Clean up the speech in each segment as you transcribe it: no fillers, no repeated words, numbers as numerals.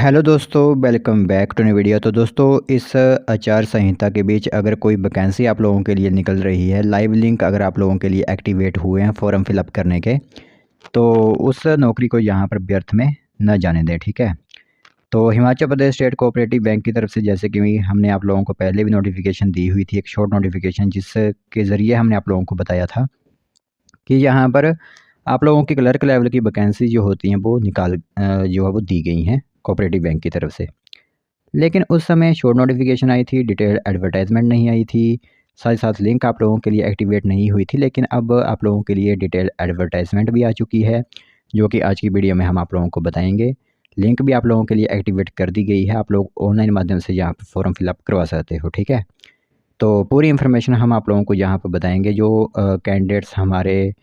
Hello दोस्तों, welcome back to new video. तो दोस्तों, इस आचार संहिता के बीच अगर कोई वैकेंसी आप लोगों के लिए निकल रही है, लाइव लिंक अगर आप लोगों के लिए एक्टिवेट हुए हैं फॉर्म फिलअप करने के, तो उस नौकरी को यहाँ पर व्यर्थ में न जाने दें। ठीक है। तो Himachal Pradesh state cooperative bank की तरफ से जैसे कि हमने आप लोगों को पहले भी नोटिफिकेशन दी हुई थी, एक शॉर्ट नोटिफिकेशन, जिसके ज़रिए हमने आप लोगों को बताया था कि यहाँ पर आप लोगों की क्लर्क लेवल की वैकेंसी जो होती हैं वो जो है वो दी गई हैं कोऑपरेटिव बैंक की तरफ से। लेकिन उस समय शॉर्ट नोटिफिकेशन आई थी, डिटेल एडवर्टाइजमेंट नहीं आई थी, साथ ही साथ लिंक आप लोगों के लिए एक्टिवेट नहीं हुई थी। लेकिन अब आप लोगों के लिए डिटेल एडवर्टाइजमेंट भी आ चुकी है, जो कि आज की वीडियो में हम आप लोगों को बताएंगे। लिंक भी आप लोगों के लिए एक्टिवेट कर दी गई है, आप लोग ऑनलाइन माध्यम से यहाँ पर फॉर्म फिलअप करवा सकते हो। ठीक है। तो पूरी इन्फॉर्मेशन हम आप लोगों को यहाँ पर बताएंगे। जो कैंडिडेट्स हमारे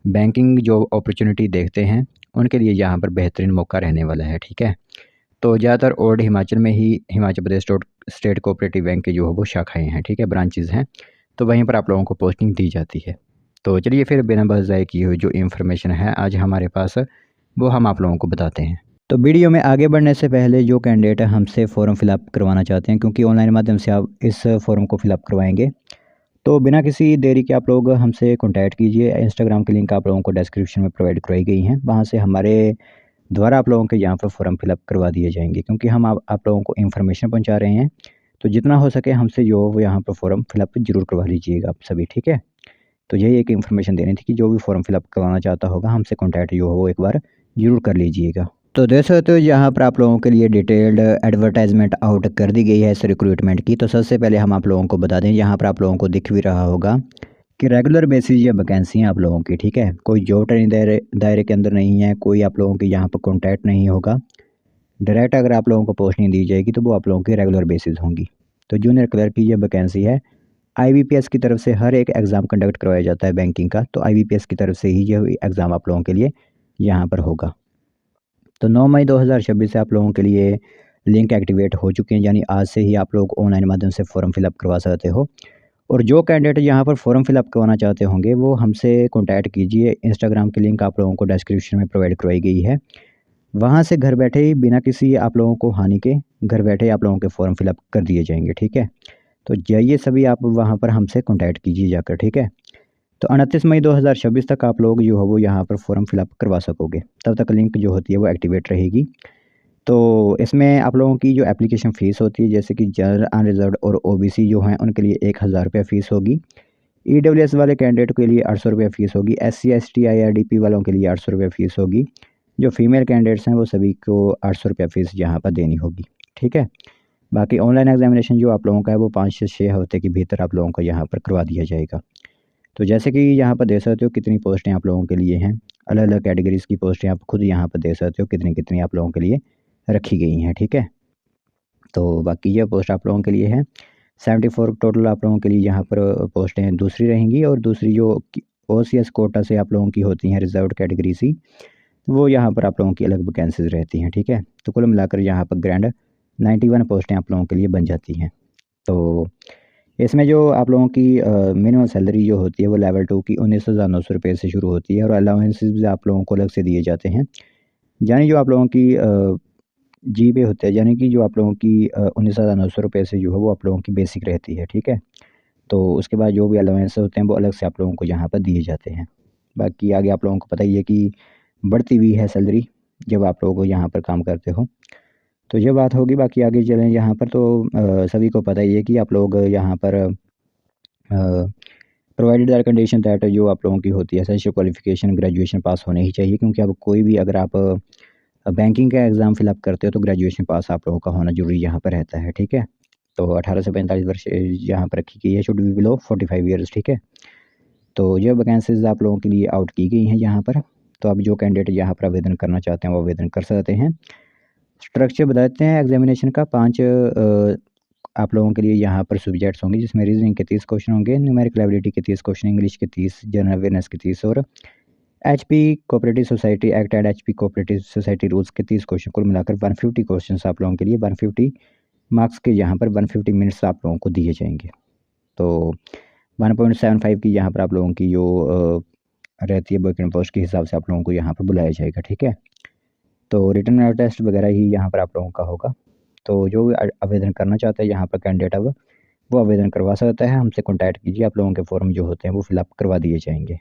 बैंकिंग जो अपॉर्चुनिटी देखते हैं, उनके लिए यहाँ पर बेहतरीन मौका रहने वाला है। ठीक है। तो ज़्यादातर ओल्ड हिमाचल में ही Himachal Pradesh state cooperative bank की जो है वो शाखाएँ हैं। ठीक है, ब्रांचेज़ हैं। तो वहीं पर आप लोगों को पोस्टिंग दी जाती है। तो चलिए फिर बिना बहस ज़ाये किए हुए जो इन्फॉर्मेशन है आज हमारे पास, वो हम आप लोगों को बताते हैं। तो वीडियो में आगे बढ़ने से पहले जो कैंडिडेट हमसे फॉर्म फिलअप करवाना चाहते हैं, क्योंकि ऑनलाइन माध्यम से आप इस फॉर्म को फिलअप करवाएंगे, तो बिना किसी देरी के आप लोग हमसे कॉन्टैक्ट कीजिए। इंस्टाग्राम की लिंक आप लोगों को डिस्क्रिप्शन में प्रोवाइड करवाई गई हैं, वहाँ से हमारे द्वारा आप लोगों के यहाँ पर फॉर्म फिलअप करवा दिए जाएंगे। क्योंकि हम आप लोगों को इन्फॉर्मेशन पहुँचा रहे हैं, तो जितना हो सके हमसे जो वो यहाँ पर फॉर्म फिलअप ज़रूर करवा लीजिएगा आप सभी। ठीक है। तो यही एक इन्फॉर्मेशन देनी थी कि जो भी फॉर्म फिलअप करवाना चाहता होगा हमसे कॉन्टैक्ट जो हो वो एक बार ज़रूर कर लीजिएगा। तो देख सकते हो यहाँ पर आप लोगों के लिए डिटेल्ड एडवर्टाइजमेंट आउट कर दी गई है इस रिक्रूटमेंट की। तो सबसे पहले हम आप लोगों को बता दें, यहाँ पर आप लोगों को दिख भी रहा होगा कि रेगुलर बेसिस ये वैकेंसी हैं आप लोगों की। ठीक है। कोई जॉब ट्रेनिंग दायरे के अंदर नहीं है, कोई आप लोगों की यहाँ पर कॉन्टैक्ट नहीं होगा। डायरेक्ट अगर आप लोगों को पोस्टिंग दी जाएगी तो वो आप लोगों की रेगुलर बेसिस होंगी। तो जूनियर क्लर्क की ये वैकेंसी है। आईबीपीएस की तरफ से हर एक एग्ज़ाम कंडक्ट करवाया जाता है बैंकिंग का, तो आईबीपीएस की तरफ से ही ये एग्ज़ाम आप लोगों के लिए यहाँ पर होगा। तो 9 मई 2026 से आप लोगों के लिए लिंक एक्टिवेट हो चुके हैं, यानी आज से ही आप लोग ऑनलाइन माध्यम से फॉर्म फिलअप करवा सकते हो। और जो कैंडिडेट यहाँ पर फॉर्म फिलअप करवाना चाहते होंगे वो हमसे कॉन्टैक्ट कीजिए। इंस्टाग्राम की लिंक आप लोगों को डिस्क्रिप्शन में प्रोवाइड करवाई गई है, वहाँ से घर बैठे ही बिना किसी आप लोगों को हानि के घर बैठे ही आप लोगों के फॉर्म फिलअप कर दिए जाएंगे। ठीक है। तो जाइए सभी आप वहाँ पर हमसे कॉन्टैक्ट कीजिए जाकर। ठीक है। तो 29 मई 2026 तक आप लोग जो है वो यहाँ पर फॉर्म फिलअप करवा सकोगे, तब तक लिंक जो होती है वो एक्टिवेट रहेगी। तो इसमें आप लोगों की जो एप्लीकेशन फ़ीस होती है, जैसे कि जनरल, अनरिजर्व्ड और ओबीसी जो हैं उनके लिए 1000 रुपये फ़ीस होगी। ईडब्ल्यूएस वाले कैंडिडेट के लिए 800 रुपये फ़ीस होगी। एससी, एसटी, आईआरडीपी वालों के लिए 800 रुपये फ़ीस होगी। जो फीमेल कैंडिडेट्स हैं वो सभी को 800 रुपये फ़ीस यहाँ पर देनी होगी। ठीक है। बाकी ऑनलाइन एग्जामिनेशन जो आप लोगों का है वो 5 से 6 हफ्ते के भीतर आप लोगों को यहाँ पर करवा दिया जाएगा। तो जैसे कि यहाँ पर देख सकते हो कितनी पोस्टें आप लोगों के लिए हैं, अलग अलग कैटेगरीज़ की पोस्टें आप खुद यहाँ पर देख सकते हो कितनी कितनी आप लोगों के लिए रखी गई हैं। ठीक है। तो बाकी ये पोस्ट आप लोगों के लिए है। 74 टोटल आप लोगों के लिए यहाँ पर पोस्टें दूसरी रहेंगी, और दूसरी जो ओसीएस कोटा से आप लोगों की होती हैं रिजर्व्ड कैटेगरी सी, वो यहाँ पर आप लोगों की अलग वैकेंसीज रहती हैं। ठीक है। तो कुल मिलाकर यहाँ पर ग्रैंड 91 पोस्टें आप लोगों के लिए बन जाती हैं। तो इसमें जो आप लोगों की मिनिमम सैलरी जो होती है वो लेवल 2 की 19,900 रुपये से शुरू होती है, और अलाउंसेस भी आप लोगों को अलग से दिए जाते हैं। यानी जो आप लोगों की जी पे होते हैं, यानी कि जो आप लोगों की 19,900 रुपये से जो है वो आप लोगों की बेसिक रहती है। ठीक है। तो उसके बाद जो भी अलाउंस होते हैं वो अलग से आप लोगों को यहाँ पर दिए जाते हैं। बाकी आगे आप लोगों को पता ही है कि बढ़ती हुई है सैलरी जब आप लोग यहाँ पर काम करते हो। तो ये बात होगी। बाकी आगे चलें यहाँ पर, तो सभी को पता ही है कि आप लोग यहाँ पर प्रोवाइडेड दैट कंडीशन दैट जो आप लोगों की होती है एसेंशियल क्वालिफिकेशन ग्रेजुएशन पास होने ही चाहिए। क्योंकि अब कोई भी अगर आप बैंकिंग का एग्ज़ाम फिलअप करते हो तो ग्रेजुएशन पास आप लोगों का होना ज़रूरी यहाँ पर रहता है। ठीक है। तो 18 से 45 वर्ष यहाँ पर रखी गई है, शुड बी बिलो 45 ईयर्स। ठीक है। तो ये वैकेंसीज आप लोगों के लिए आउट की गई हैं यहाँ पर। तो अब जो कैंडिडेट यहाँ पर आवेदन करना चाहते हैं वो आवेदन कर सकते हैं। स्ट्रक्चर बता देते हैं एग्जामिनेशन का। 5 आप लोगों के लिए यहाँ पर सब्जेक्ट्स होंगे, जिसमें रीजनिंग के 30 क्वेश्चन होंगे, न्यूमेरिकल एबिलिटी के 30 क्वेश्चन, इंग्लिश के 30, जनरल अवेयरनेस के 30, और HP cooperative society act and HP cooperative society rules के 30 क्वेश्चन। कुल मिलाकर 150 क्वेश्चन आप लोगों के लिए 150 मार्क्स के यहाँ पर 150 मिनट्स आप लोगों को दिए जाएंगे। तो 1.75 की यहाँ पर आप लोगों की जो रहती है वैकेंट पोस्ट के हिसाब से आप लोगों को यहाँ पर बुलाया जाएगा। ठीक है। तो रिटर्न टेस्ट वगैरह ही यहाँ पर आप लोगों का होगा। तो जो भी आवेदन करना चाहता है यहाँ पर कैंडिडेट अब वो आवेदन करवा सकता है। हमसे कॉन्टैक्ट कीजिए, आप लोगों के फॉर्म जो होते हैं वो फिलअप करवा दिए जाएंगे।